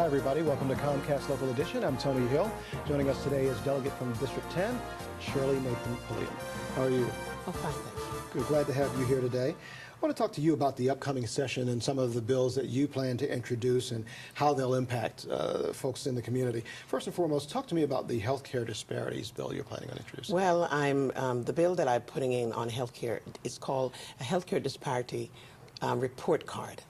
Hi, everybody. Welcome to Comcast Local Edition. I'm Tony Hill. Joining us today is Delegate from District 10, Shirley Nathan-Pulliam. How are you? Oh, fine, thank you. Good. Glad to have you here today. I want to talk to you about the upcoming session and some of the bills that you plan to introduce and how they'll impact folks in the community. First and foremost, talk to me about the healthcare disparities bill you're planning on introducing. Well, the bill that I'm putting in on healthcare is called a healthcare disparity report card,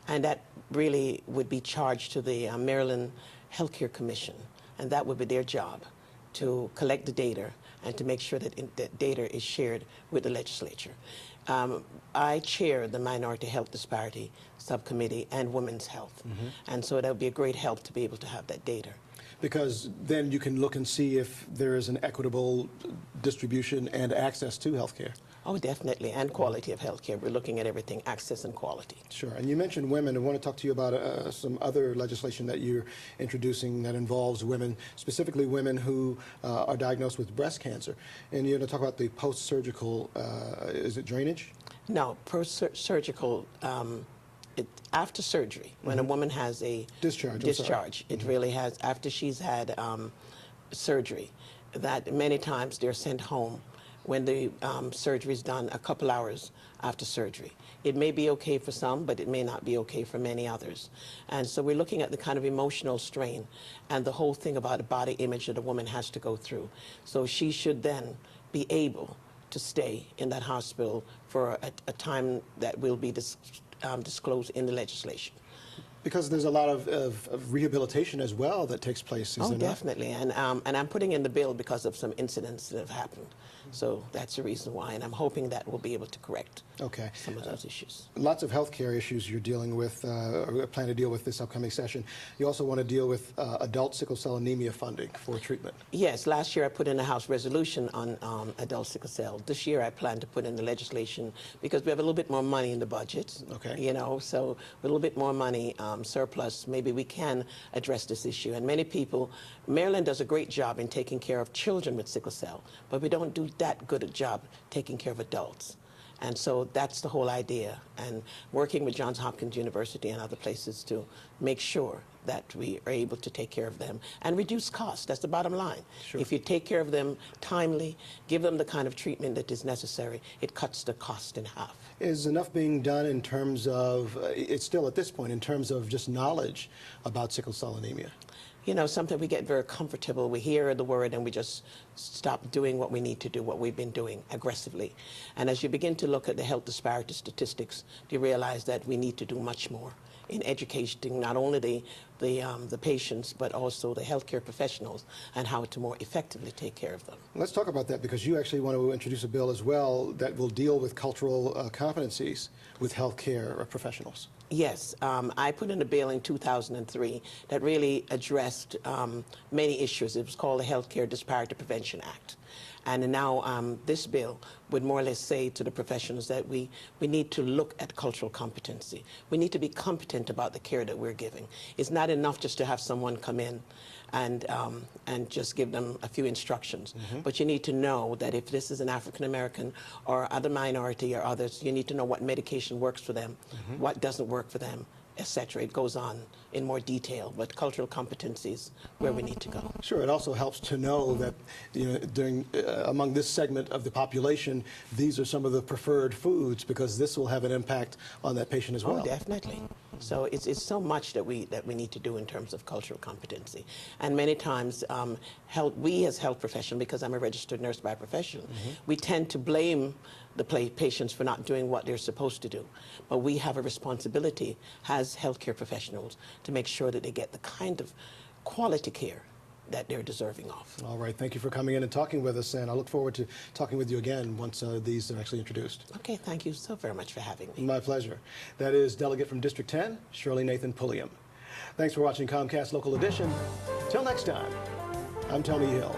and that really would be charged to the Maryland Healthcare Commission, and that would be their job to collect the data and to make sure that that data is shared with the legislature. I chair the Minority Health Disparity Subcommittee and Women's Health, and so that would be a great help to be able to have that data. Because then you can look and see if there is an equitable distribution and access to health care. Oh, definitely, and quality of health care. We're looking at everything, access and quality. Sure, and you mentioned women. I want to talk to you about some other legislation that you're introducing that involves women, specifically women who are diagnosed with breast cancer. And you're going to talk about the post-surgical, is it drainage? No, post-surgical, after surgery, when a woman has a discharge, it really has, after she's had surgery, that many times they're sent home when the surgery is done a couple hours after surgery. It may be okay for some, but it may not be okay for many others. And so we're looking at the kind of emotional strain and the whole thing about the body image that a woman has to go through. So she should then be able to stay in that hospital for a time that will be disclosed in the legislation. Because there's a lot of rehabilitation as well that takes place, is there not? Definitely, and I'm putting in the bill because of some incidents that have happened. So that's the reason why, and I'm hoping that we'll be able to correct some of those issues. Lots of health care issues you're dealing with, or plan to deal with this upcoming session. You also want to deal with adult sickle cell anemia funding for treatment. Yes, last year I put in a House resolution on adult sickle cell. This year I plan to put in the legislation because we have a little bit more money in the budget. Okay. You know, so a little bit more money surplus, maybe we can address this issue. And many people, Maryland does a great job in taking care of children with sickle cell, but we don't do that good a job taking care of adults. And so that's the whole idea, and working with Johns Hopkins University and other places to make sure that we are able to take care of them and reduce costs. That's the bottom line. Sure. If you take care of them timely, give them the kind of treatment that is necessary, it cuts the cost in half. Is enough being done in terms of, it's still at this point, in terms of just knowledge about sickle cell anemia? You know, something we get very comfortable. We hear the word and we just stop doing what we need to do, what we've been doing aggressively. And as you begin to look at the health disparity statistics, you realize that we need to do much more in educating not only the patients, but also the healthcare professionals and how to more effectively take care of them. Let's talk about that, because you actually want to introduce a bill as well that will deal with cultural competencies with healthcare professionals. Yes, I put in a bill in 2003 that really addressed many issues. It was called the Healthcare Disparity Prevention Act. And now this bill would more or less say to the professionals that we need to look at cultural competency. We need to be competent about the care that we're giving. It's not enough just to have someone come in and just give them a few instructions. But you need to know that if this is an African American or other minority or others, you need to know what medication works for them, what doesn't work for them, etc. It goes on in more detail, but cultural competencies where we need to go. Sure, it also helps to know that, you know, among this segment of the population, these are some of the preferred foods, because this will have an impact on that patient as well. Oh, definitely. So it's so much that we need to do in terms of cultural competency. And many times, we as health professionals, because I'm a registered nurse by profession, we tend to blame the patients for not doing what they're supposed to do. But we have a responsibility as healthcare professionals to make sure that they get the kind of quality care that they're deserving of. All right, thank you for coming in and talking with us, and I look forward to talking with you again once these are actually introduced. Okay, thank you so very much for having me. My pleasure. That is Delegate from District 10, Shirley Nathan-Pulliam. Thanks for watching Comcast Local Edition. Till next time, I'm Tony Hill.